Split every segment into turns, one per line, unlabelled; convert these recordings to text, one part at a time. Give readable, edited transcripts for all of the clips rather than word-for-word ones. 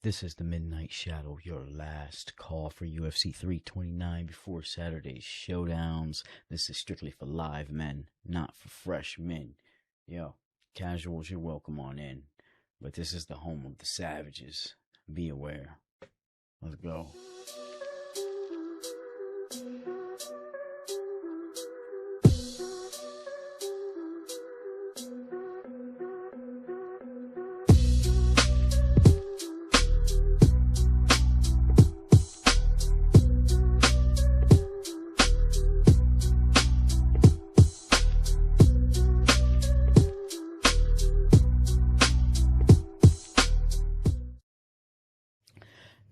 This is the Midnight Shad0w, your last call for UFC 329 before Saturday's Showdowns. This is strictly for live men, not for fresh men. Yo, casuals, you're welcome on in. But this is the home of the savages. Be aware. Let's go.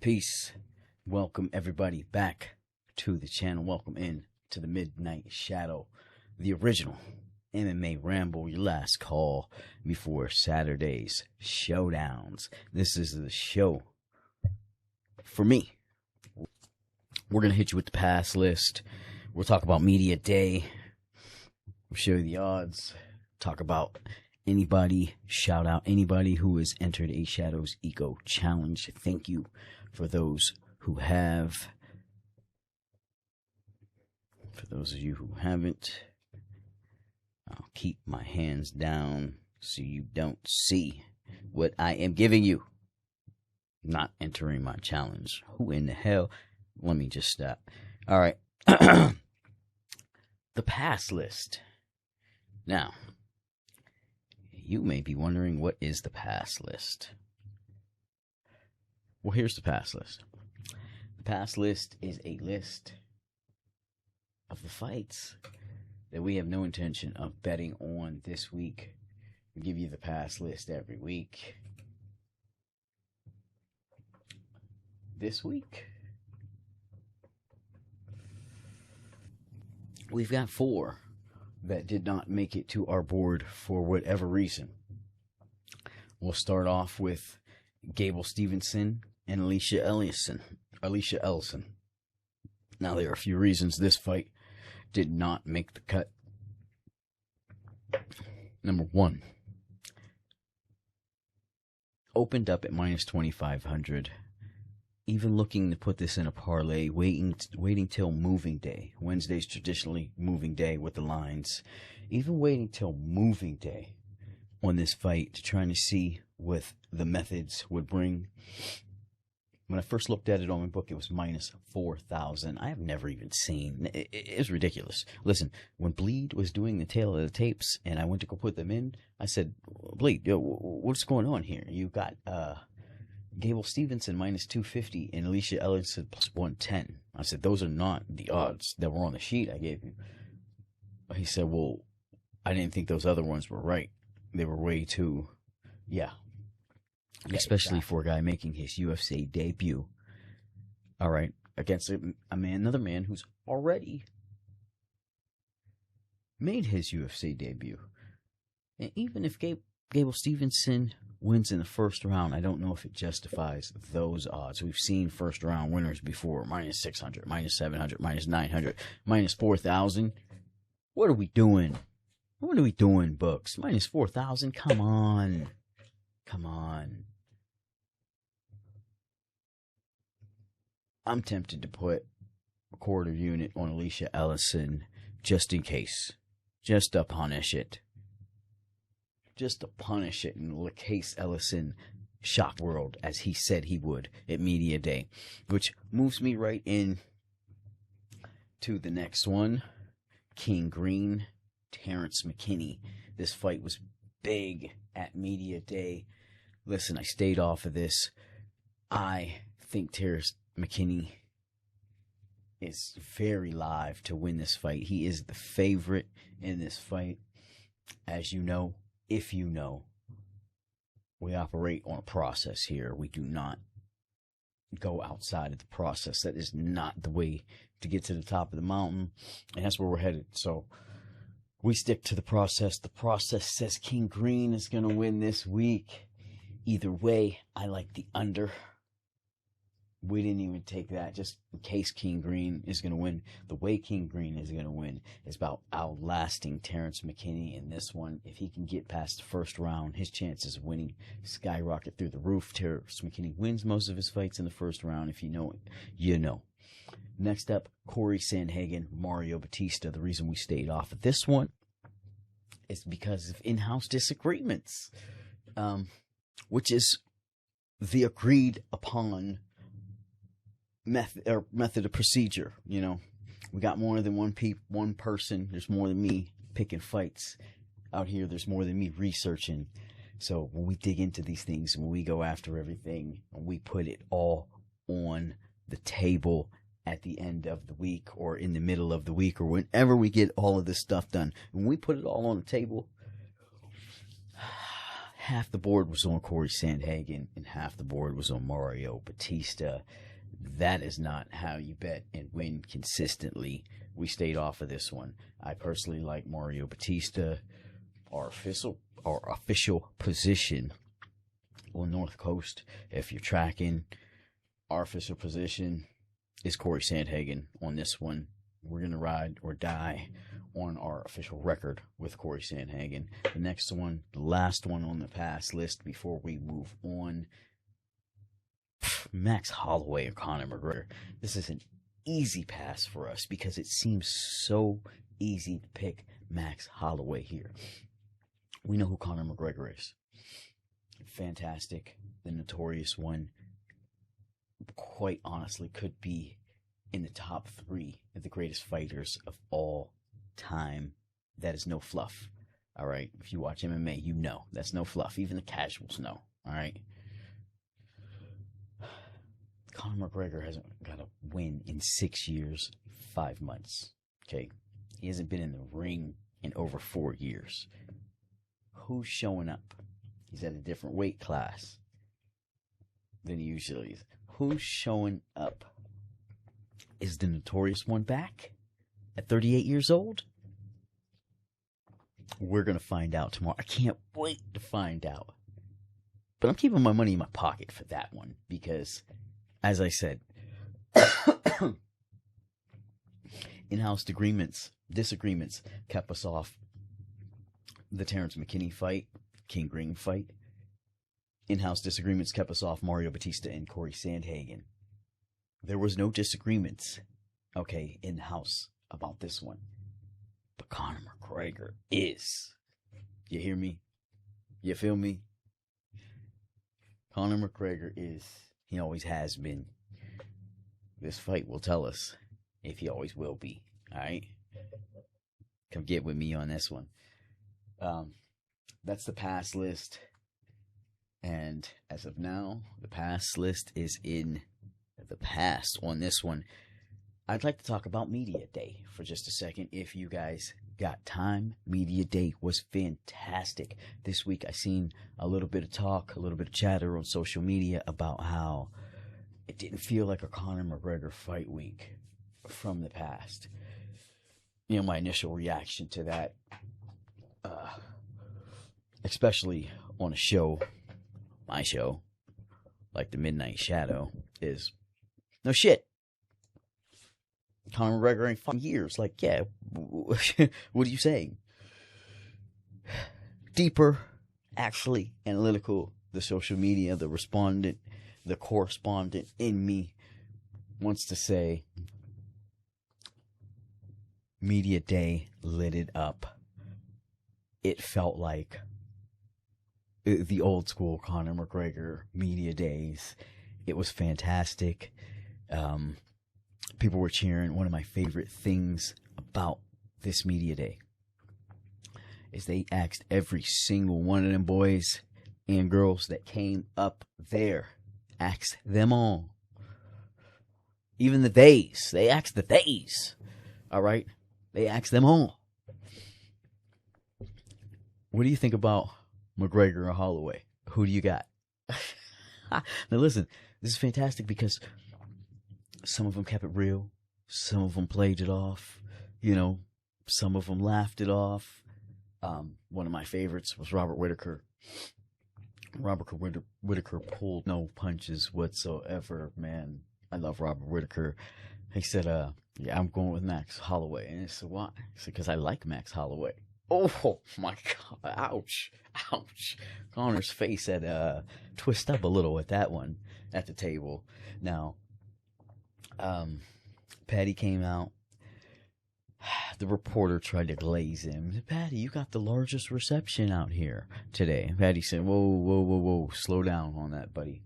Peace. Welcome everybody back to the channel. Welcome in to the Midnight Shad0w, the original MMA Ramble, your last call before Saturday's Showdowns. This is the show for me. We're going to hit you with the pass list. We'll talk about media day. We'll show you the odds. Talk about anybody, shout out anybody who has entered a Shadows Eco Challenge. Thank you for those who have. For those of you who haven't, I'll keep my hands down so you don't see what I am giving you. Not entering my challenge. Who in the hell? Let me just stop. All right. The pass list. Now, you may be wondering, what is the pass list? Well, here's the pass list. The pass list is a list of the fights that we have no intention of betting on this week. We give you the pass list every week. This week, we've got 4 that did not make it to our board for whatever reason. We'll start off with Gable Stevenson and Alicia Ellison. Now, there are a few reasons this fight did not make the cut. Number 1, opened up at minus 2,500. Even looking to put this in a parlay, waiting till moving day. Wednesday's traditionally moving day with the lines. Even waiting till moving day on this fight to try to see what the methods would bring. When I first looked at it on my book, it was minus 4,000. I have never even seen. It was ridiculous. Listen, when Bleed was doing the tail of the tapes and I went to go put them in, I said, Bleed, yo, what's going on here? You got Gable Stevenson minus 250 and Alicia Ellison plus 110. I said, those are not the odds that were on the sheet I gave you. He said, well, I didn't think those other ones were right. They were way too, yeah, especially for a guy making his UFC debut. All right, against another man who's already made his UFC debut. And even if Gable Stevenson wins in the first round, I don't know if it justifies those odds. We've seen first round winners before, minus 600, minus 700, minus 900, minus 4,000. What are we doing? What are we doing, books? Minus 4,000? Come on. Come on. I'm tempted to put a quarter unit on Alicia Ellison just in case. Just to punish it. Just to punish it in case Ellison shock world as he said he would at media day. Which moves me right in to the next one. King Green, Terrence McKinney. This fight was big at media day. Listen, I stayed off of this. I think Terrence McKinney is very live to win this fight. He is the favorite in this fight. As you know, if you know, we operate on a process here. We do not go outside of the process. That is not the way to get to the top of the mountain, and that's where we're headed. So we stick to the process. The process says King Green is going to win this week. Either way, I like the under. We didn't even take that just in case King Green is going to win. The way King Green is going to win is about outlasting Terrence McKinney in this one. If he can get past the first round, his chances of winning skyrocket through the roof. Terrence McKinney wins most of his fights in the first round. If you know it, you know. Next up, Corey Sandhagen, Mario Batista. The reason we stayed off of this one is because of in-house disagreements, which is the agreed upon method of procedure. You know, we got more than one person. There's more than me picking fights out here. There's more than me researching. So when we dig into these things, when we go after everything, and we put it all on the table at the end of the week or in the middle of the week or whenever we get all of this stuff done, when we put it all on the table, half the board was on Corey Sandhagen and half the board was on Mario Batista. That is not how you bet and win consistently. We stayed off of this one. I personally like Mario Batista. Our official position on North Coast, if you're tracking, our official position is Corey Sandhagen on this one. We're going to ride or die on our official record with Corey Sandhagen. The next one, the last one on the pass list before we move on, Max Holloway or Conor McGregor. This is an easy pass for us because it seems so easy to pick Max Holloway here. We know who Conor McGregor is. Fantastic. The notorious one. Quite honestly, could be in the top 3 of the greatest fighters of all time. That is no fluff. All right. If you watch MMA, you know that's no fluff. Even the casuals know. All right. Conor McGregor hasn't got a win in 6 years, 5 months. Okay. He hasn't been in the ring in over 4 years. Who's showing up? He's at a different weight class than he usually is. Who's showing up? Is the notorious one back at 38 years old? We're going to find out tomorrow. I can't wait to find out. But I'm keeping my money in my pocket for that one because, as I said, in-house disagreements kept us off the Terrence McKinney fight, King Green fight. In-house disagreements kept us off Mario Batista and Corey Sandhagen. There was no disagreements, okay, in-house about this one. But Conor McGregor is. You hear me? You feel me? Conor McGregor is. He always has been. This fight will tell us if he always will be. Alright? Come get with me on this one. That's the pass list. And as of now, the pass list is in the past on this one. I'd like to talk about Media Day for just a second. If you guys got time, Media Day was fantastic. This week I seen a little bit of talk, a little bit of chatter on social media about how it didn't feel like a Conor McGregor fight week from the past. You know, my initial reaction to that, especially on a show, my show, like the Midnight Shad0w, is no shit. Conor McGregor ain't fucking years. Like, yeah, what are you saying? Deeper, actually, analytical, the social media, the correspondent in me wants to say, Media Day lit it up. It felt like the old school Conor McGregor Media Days. It was fantastic. People were cheering. One of my favorite things about this Media Day is they asked every single one of them boys and girls that came up there, asked them all. Even the theys. They asked the theys. All right? They asked them all. What do you think about McGregor or Holloway? Who do you got? Now listen, this is fantastic because some of them kept it real. Some of them played it off. You know, some of them laughed it off. One of my favorites was Robert Whittaker. Whittaker pulled no punches whatsoever, man. I love Robert Whittaker. He said, yeah, I'm going with Max Holloway. And I said, why? He said, because I like Max Holloway. Oh, my God. Ouch. Ouch. Conor's face had twist up a little at that one at the table. Now, Patty came out. The reporter tried to glaze him. Patty, you got the largest reception out here today. Patty said, whoa, slow down on that, buddy.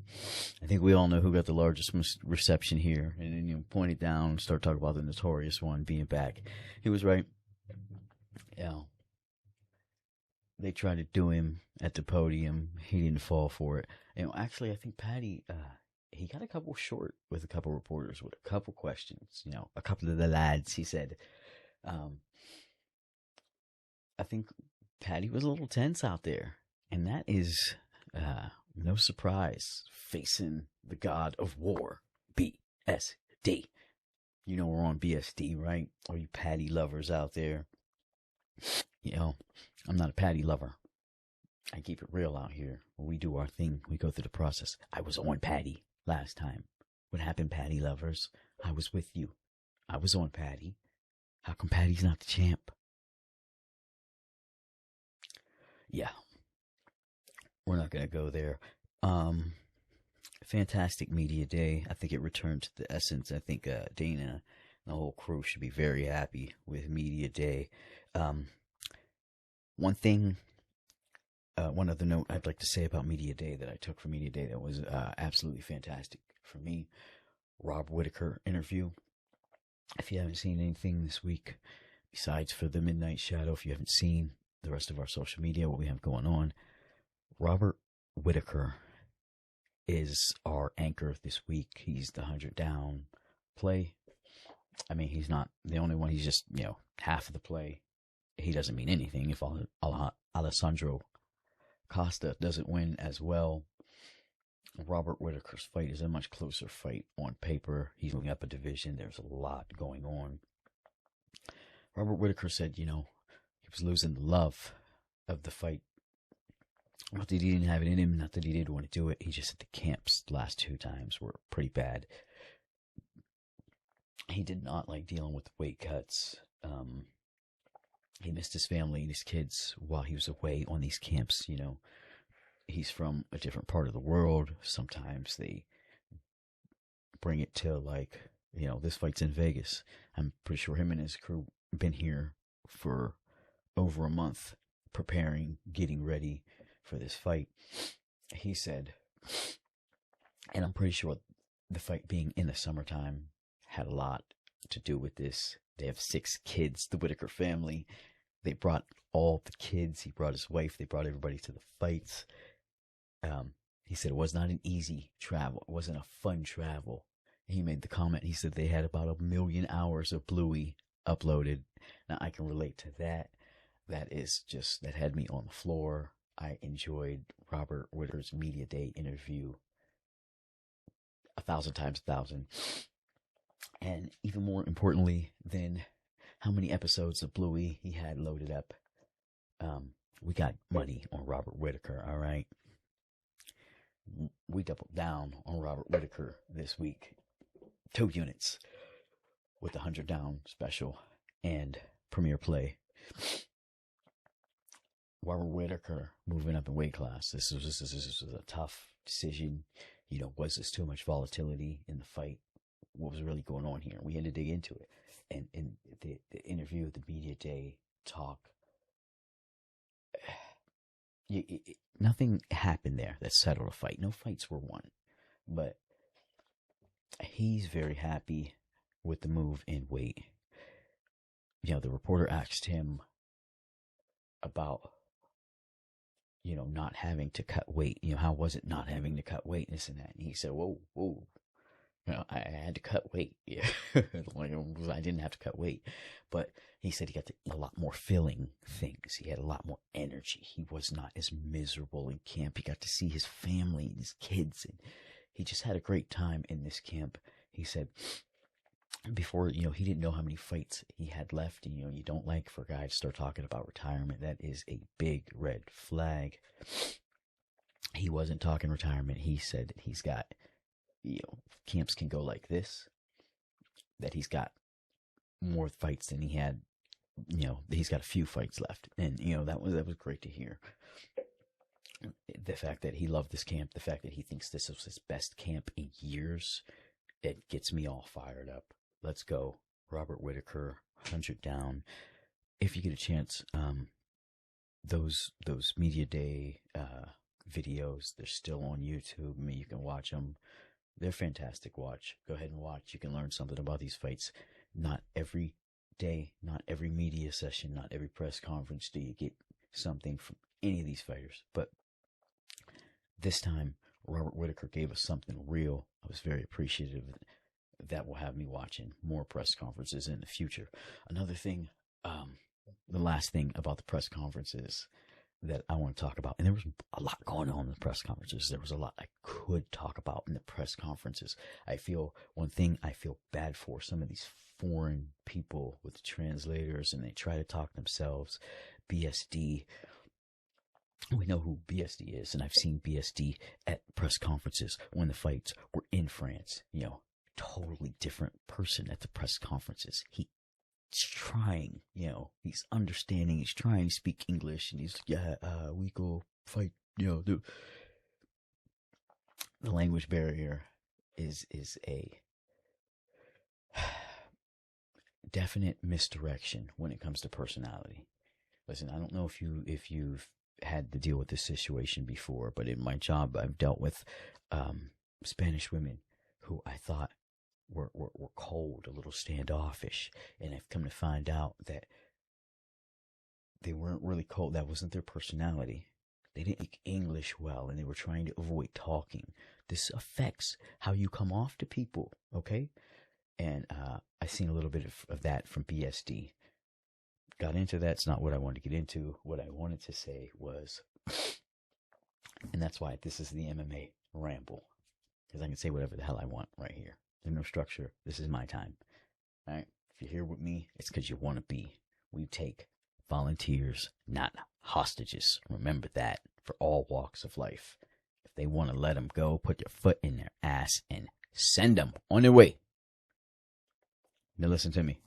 I think we all know who got the largest reception here. And then you point it down and start talking about the notorious one being back. He was right. They tried to do him at the podium. He didn't fall for it. Actually, I think Patty, he got a couple short with a couple reporters with a couple questions. A couple of the lads, he said. I think Patty was a little tense out there, and that is no surprise facing the god of war, BSD. We're on BSD, right? All you Patty lovers out there. I'm not a Patty lover. I keep it real out here. We do our thing. We go through the process. I was on Patty last time. What happened, Patty lovers? I was with you. I was on Patty. How come Patty's not the champ? Yeah. We're not going to go there. Fantastic media day. I think it returned to the essence. I think Dana and the whole crew should be very happy with media day. One other note I'd like to say about media day that I took from media day that was absolutely fantastic for me. Rob Whittaker interview. If you haven't seen anything this week, besides for the Midnight Shad0w, if you haven't seen the rest of our social media, what we have going on, Robert Whittaker is our anchor this week. He's the 100 down play. I mean, he's not the only one. He's just, half of the play. He doesn't mean anything if Alessandro Costa doesn't win as well. Robert Whittaker's fight is a much closer fight on paper. He's moving up a division. There's a lot going on. Robert Whittaker said, he was losing the love of the fight. Not that he didn't have it in him, not that he didn't want to do it. He just said the camps the last 2 times were pretty bad. He did not like dealing with weight cuts. He missed his family and his kids while he was away on these camps, He's from a different part of the world. Sometimes they bring it to this fight's in Vegas. I'm pretty sure him and his crew been here for over a month preparing, getting ready for this fight. He said, and I'm pretty sure the fight being in the summertime had a lot to do with this. They have 6 kids, the Whittaker family. They brought all the kids. He brought his wife. They brought everybody to the fights. He said it was not an easy travel. It wasn't a fun travel. He made the comment. He said they had about 1 million hours of Bluey uploaded. Now I can relate to that. That had me on the floor. I enjoyed Robert Whittaker's media day interview 1,000 times 1,000. And even more importantly than how many episodes of Bluey he had loaded up, we got money on Robert Whittaker, all right? We doubled down on Robert Whittaker this week. 2 units with the 100 down special and premiere play. Robert Whittaker moving up in weight class. This was a tough decision. Was this too much volatility in the fight? What was really going on here? We had to dig into it. And in the interview at the media day talk, nothing happened there that settled a fight. No fights were won. But he's very happy with the move in weight. The reporter asked him about, not having to cut weight. How was it not having to cut weight, this and that? And he said, whoa. I had to cut weight. Yeah. I didn't have to cut weight. But he said he got to eat a lot more filling things. He had a lot more energy. He was not as miserable in camp. He got to see his family and his kids. And he just had a great time in this camp. He said before, he didn't know how many fights he had left. And, you don't like for a guy to start talking about retirement. That is a big red flag. he wasn't talking retirement. He said that he's got, camps can go like this, that he's got more fights than he had, he's got a few fights left. And, that was great to hear. The fact that he loved this camp, the fact that he thinks this was his best camp in years, it gets me all fired up. Let's go. Robert Whittaker, 100 down. If you get a chance, those media day videos, they're still on YouTube. I mean, you can watch them. They're fantastic. Watch. Go ahead and watch. You can learn something about these fights. Not every day, not every media session, not every press conference do you get something from any of these fighters. But this time, Robert Whittaker gave us something real. I was very appreciative. That will have me watching more press conferences in the future. Another thing, the last thing about the press conferences that I want to talk about, and there was a lot going on in the press conferences. There was a lot I could talk about in the press conferences. One thing I feel bad for some of these foreign people with translators, and they try to talk themselves. BSD. We know who BSD is, and I've seen BSD at press conferences when the fights were in France. Totally different person at the press conferences. He's trying, he's understanding, he's trying to speak English, and he's, we go fight, the language barrier is a definite misdirection when it comes to personality. Listen, I don't know if you've had to deal with this situation before, but in my job, I've dealt with Spanish women who I thought were cold, a little standoffish, and I've come to find out that they weren't really cold. That wasn't their personality. They didn't speak English well, and they were trying to avoid talking. This affects how you come off to people, okay? And I've seen a little bit of that from BSD. Got into that. It's not what I wanted to get into. What I wanted to say was, and that's why this is the MMA Ramble, because I can say whatever the hell I want right here. There's no structure. This is my time. All right. If you're here with me, it's because you want to be. We take volunteers, not hostages. Remember that, for all walks of life. If they want to let them go, put your foot in their ass and send them on their way. Now listen to me.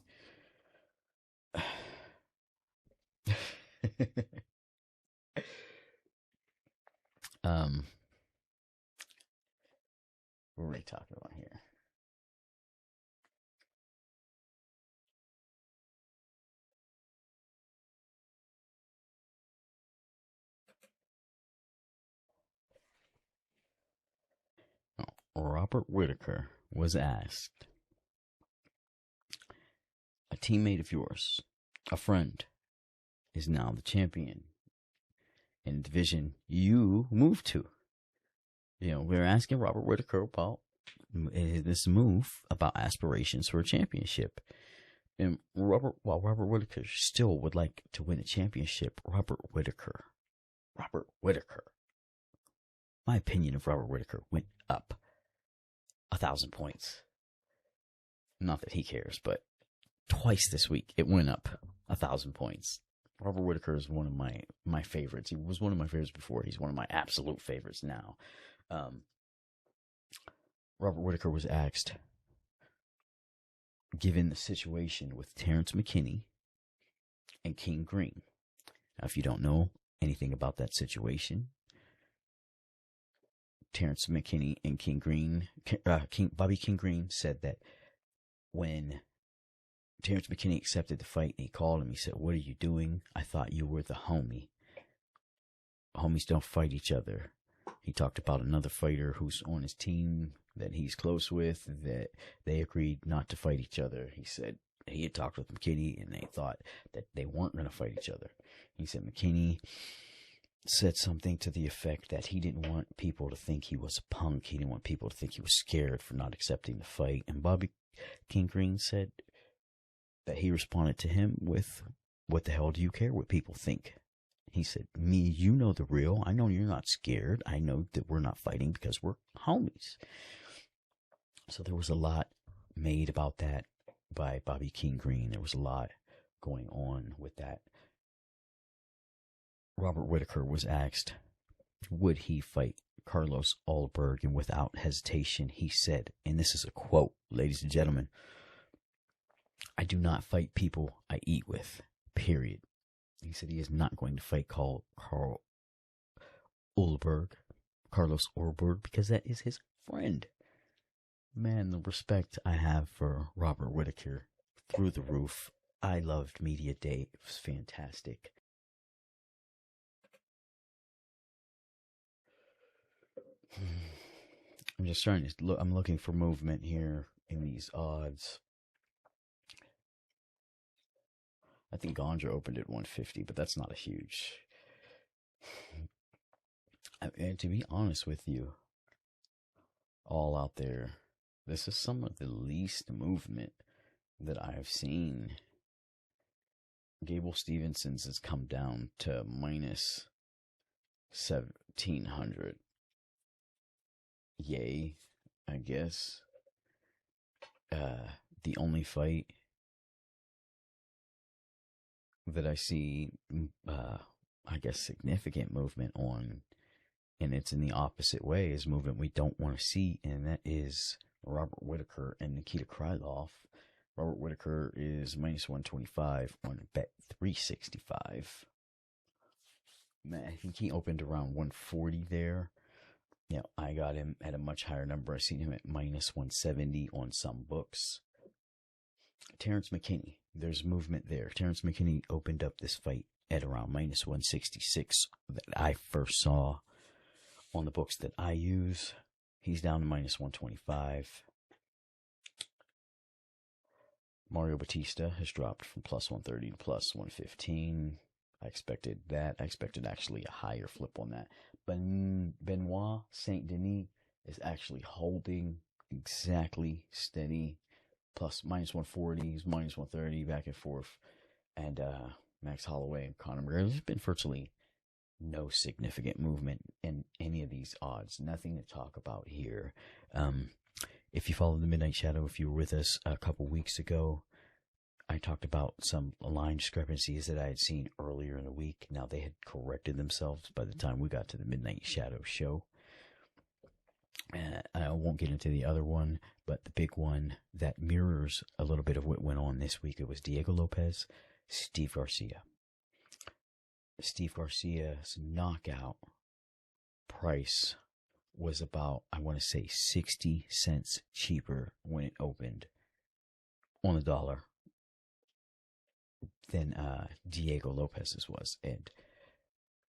What are we talking about here? Robert Whittaker was asked, a teammate of yours, a friend, is now the champion in the division you moved to. We're asking Robert Whittaker about this move, about aspirations for a championship. And while Robert Whittaker still would like to win a championship, Robert Whittaker, my opinion of Robert Whittaker went up 1,000 points. Not that he cares, but twice this week it went up 1,000 points. Robert Whittaker is one of my favorites. He was one of my favorites before. He's one of my absolute favorites now. Robert Whittaker was asked, given the situation with Terrence McKinney and King Green. Now, if you don't know anything about that situation, Terrence McKinney and King Green, Bobby King Green said that when Terrence McKinney accepted the fight, he called him. He said, "What are you doing? I thought you were the homie. Homies don't fight each other." He talked about another fighter who's on his team that he's close with, that they agreed not to fight each other. He said he had talked with McKinney and they thought that they weren't going to fight each other. He said McKinney said something to the effect that he didn't want people to think he was a punk. He didn't want people to think he was scared for not accepting the fight. And Bobby King Green said that he responded to him with, "What the hell do you care what people think?" He said, "Me, you know the real. I know you're not scared. I know that we're not fighting because we're homies." So there was a lot made about that by Bobby King Green. There was a lot going on with that. Robert Whittaker was asked, would he fight Carlos Ulberg, and without hesitation, he said, and this is a quote, ladies and gentlemen, "I do not fight people I eat with, period." He said he is not going to fight Carlos Ulberg, because that is his friend. Man, the respect I have for Robert Whittaker, through the roof. I loved Media Day. It was fantastic. I'm just trying to look. I'm looking for movement here in these odds. I think Gandra opened at 150, but that's not a huge. And to be honest with you, all out there, this is some of the least movement that I've seen. Gable Stevenson's has come down to minus 1,700. Yay, I guess. The only fight that I see, I guess, significant movement on, and it's in the opposite way, is movement we don't want to see, and that is Robert Whittaker and Nikita Krylov. Robert Whittaker is minus 125 on bet 365. Man, I think he opened around 140 there. You know, I got him at a much higher number. I seen him at minus 170 on some books. Terrence McKinney, there's movement there. Terrence McKinney opened up this fight at around minus 166 that I first saw on the books that I use. He's down to minus 125. Mario Batista has dropped from plus 130 to plus 115. I expected that. I expected actually a higher flip on that. But Benoit Saint Denis is actually holding exactly steady. Plus minus 140, minus 130, back and forth. And Max Holloway and Conor McGregor, there's been virtually no significant movement in any of these odds. Nothing to talk about here. If you follow the Midnight Shadow, if you were with us a couple weeks ago, I talked about some line discrepancies that I had seen earlier in the week. Now they had corrected themselves by the time we got to the Midnight Shadow show. I won't get into the other one, but the big one that mirrors a little bit of what went on this week, it was Diego Lopez, Steve Garcia. Steve Garcia's knockout price was about, I want to say, 60 cents cheaper when it opened on the dollar than Diego Lopez's was. And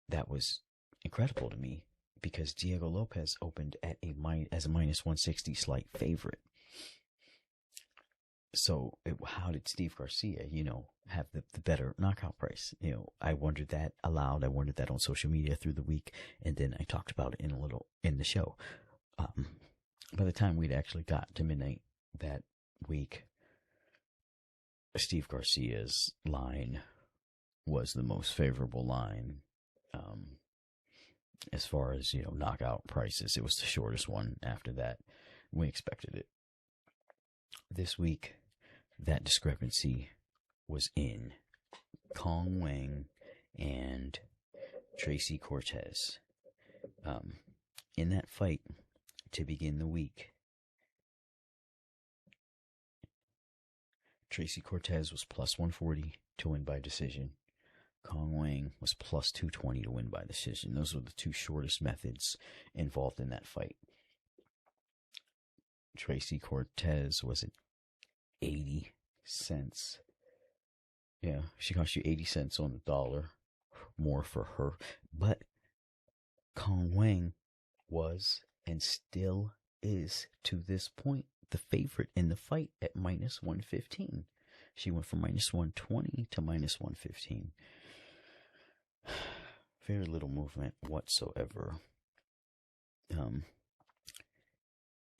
that was incredible to me because Diego Lopez opened at as a minus 160 slight favorite. So how did Steve Garcia, have the better knockout price? I wondered that aloud. I wondered that on social media through the week, and then I talked about it in the show. By the time we'd actually got to midnight that week, Steve Garcia's line was the most favorable line. As far as, knockout prices, it was the shortest one after that. We expected it. This week, that discrepancy was in Kong Wang and Tracy Cortez. In that fight, to begin the week, Tracy Cortez was plus 140 to win by decision. Kong Wang was plus 220 to win by decision. Those were the two shortest methods involved in that fight. Tracy Cortez was at 80 cents. Yeah, she cost you 80 cents on the dollar more for her. But Kong Wang was and still is to this point the favorite in the fight at minus 115. She went from minus 120 to minus 115. Very little movement whatsoever.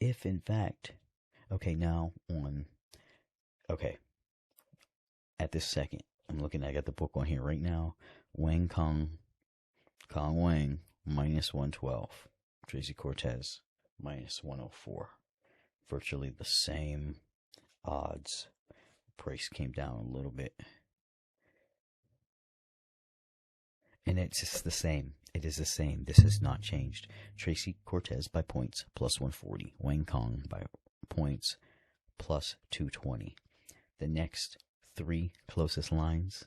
If in fact, at this second, I got the book on here right now. Kong Wang, minus 112. Tracy Cortez, minus 104. Virtually the same odds. Price came down a little bit. And it's just the same. it is the same. This has not changed. Tracy Cortez by points, plus 140. Wang Kong by points, plus 220. The next 3 closest lines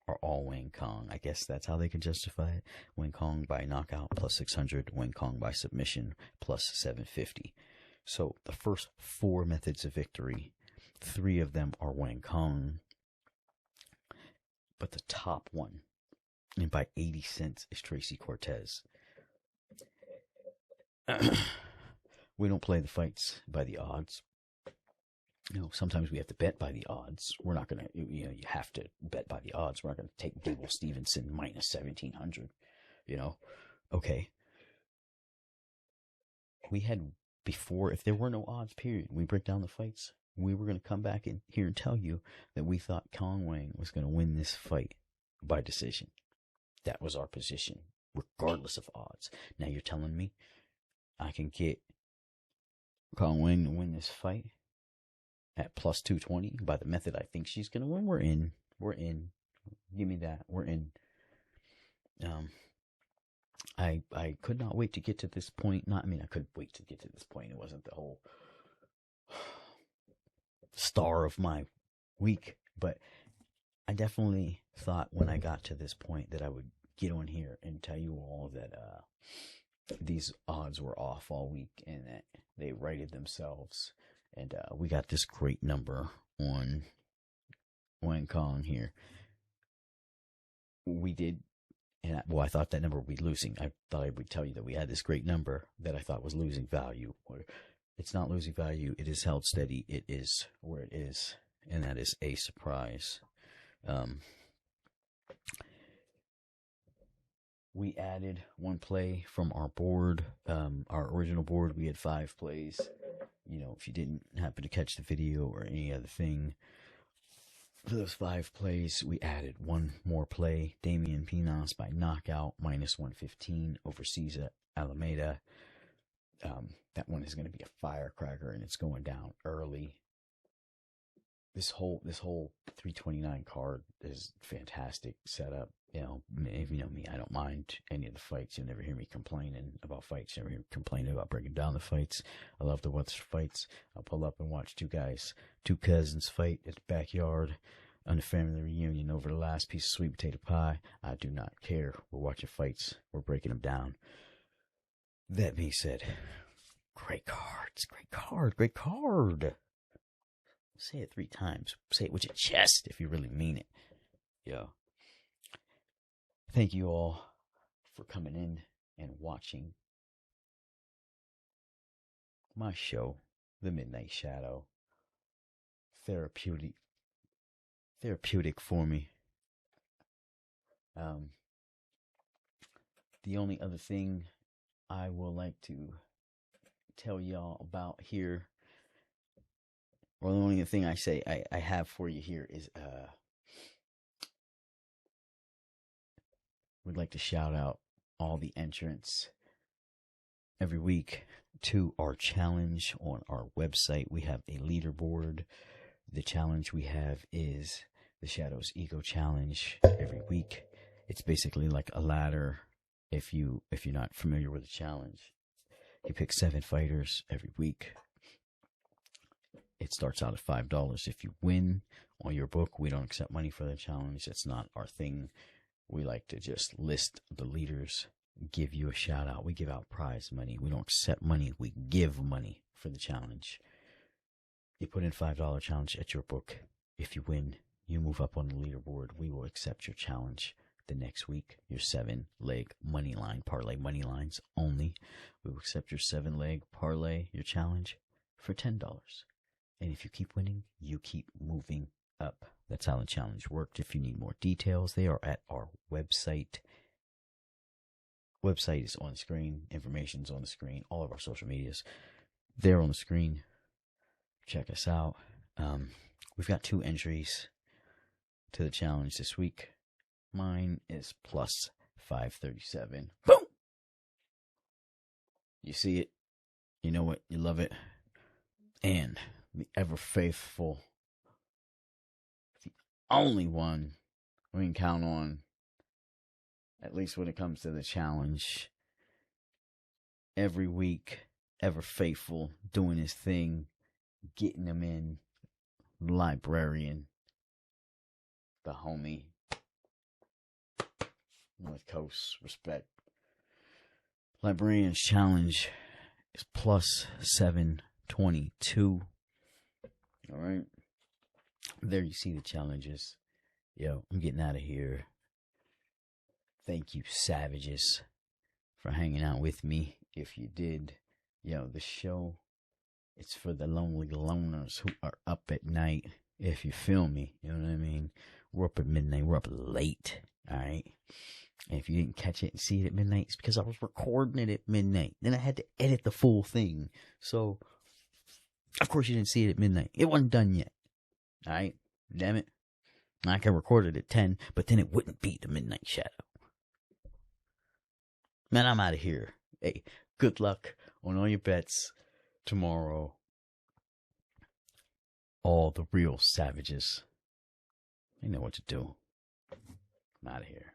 are all Wang Kong. I guess that's how they can justify it. Wang Kong by knockout, plus 600. Wang Kong by submission, plus 750. So the first 4 methods of victory, 3 of them are Wang Kong. But the top one, and by 80 cents, is Tracy Cortez. We don't play the fights by the odds. Sometimes we have to bet by the odds. We're not going to, you have to bet by the odds. We're not going to take Dable Stevenson minus 1,700, Okay. We had before, if there were no odds, period, we break down the fights. We were going to come back in here and tell you that we thought Kong Wang was going to win this fight by decision. That was our position, regardless of odds. Now you're telling me I can get Kong Wang to win this fight at plus 220 by the method I think she's going to win? We're in. We're in. Give me that. We're in. I could not wait to get to this point. I could wait to get to this point. It wasn't the whole star of my week, but I definitely thought when I got to this point that I would get on here and tell you all that these odds were off all week and that they righted themselves, and we got this great number on Wang Kong here. We did, and I thought that number would be losing. I thought I would tell you that we had this great number that I thought was losing value. It's not losing value. It is held steady. It is where it is, and that is a surprise. We added 1 play from our board. Our original board, we had 5 plays. If you didn't happen to catch the video or any other thing, for those 5 plays, we added 1 more play. Damian Pinos by knockout, minus 115 over Cesar Alameda. That one is going to be a firecracker, and it's going down early. This whole 329 card is fantastic setup. If you know me, I don't mind any of the fights. You'll never hear me complaining about fights. You'll never hear me complaining about breaking down the fights. I love to watch fights. I'll pull up and watch 2 cousins fight at the backyard on a family reunion over the last piece of sweet potato pie. I do not care. We're watching fights. We're breaking them down. That being said, great cards. Great card. Say it 3 times. Say it with your chest if you really mean it. Thank you all for coming in and watching my show, The Midnight Shad0w. Therapeutic for me. The only other thing I would like to tell y'all about here, or the only thing I say I have for you here is we'd like to shout out all the entrants every week to our challenge on our website. We have a leaderboard. The challenge we have is the Shadows Ego Challenge every week. It's basically like a ladder. If you're not familiar with the challenge, you pick 7 fighters every week. It starts out at $5. If you win on your book, we don't accept money for the challenge. It's not our thing. We like to just list the leaders, give you a shout out. We give out prize money. We don't accept money. We give money for the challenge. You put in $5 challenge at your book. If you win, you move up on the leaderboard. We will accept your challenge the next week. Your 7-leg money line, parlay money lines only. We will accept your 7-leg parlay, your challenge, for $10. And if you keep winning, you keep moving up. That's how the challenge worked. If you need more details, they are at our website. Website is on the screen. Information's on the screen. All of our social medias, they're on the screen. Check us out. We've got 2 entries to the challenge this week. Mine is plus 537. Boom! You see it. You know it. You love it. And the ever faithful, the only one we can count on At least when it comes to the challenge. Every week, ever faithful, doing his thing, getting them in. Librarian, the homie, North Coast, respect. Librarian's challenge is plus 722. Alright. There you see the challenges. Yo, I'm getting out of here. Thank you, savages, for hanging out with me. If you did, yo, the show, it's for the lonely loners who are up at night. If you feel me, you know what I mean? We're up at midnight. We're up late. Alright? And if you didn't catch it and see it at midnight, it's because I was recording it at midnight. Then I had to edit the full thing. So, of course you didn't see it at midnight. It wasn't done yet. Alright? Damn it. I could record it at 10, but then it wouldn't be the Midnight Shadow. Man, I'm out of here. Hey, good luck on all your bets tomorrow. All the real savages, they know what to do. I'm out of here.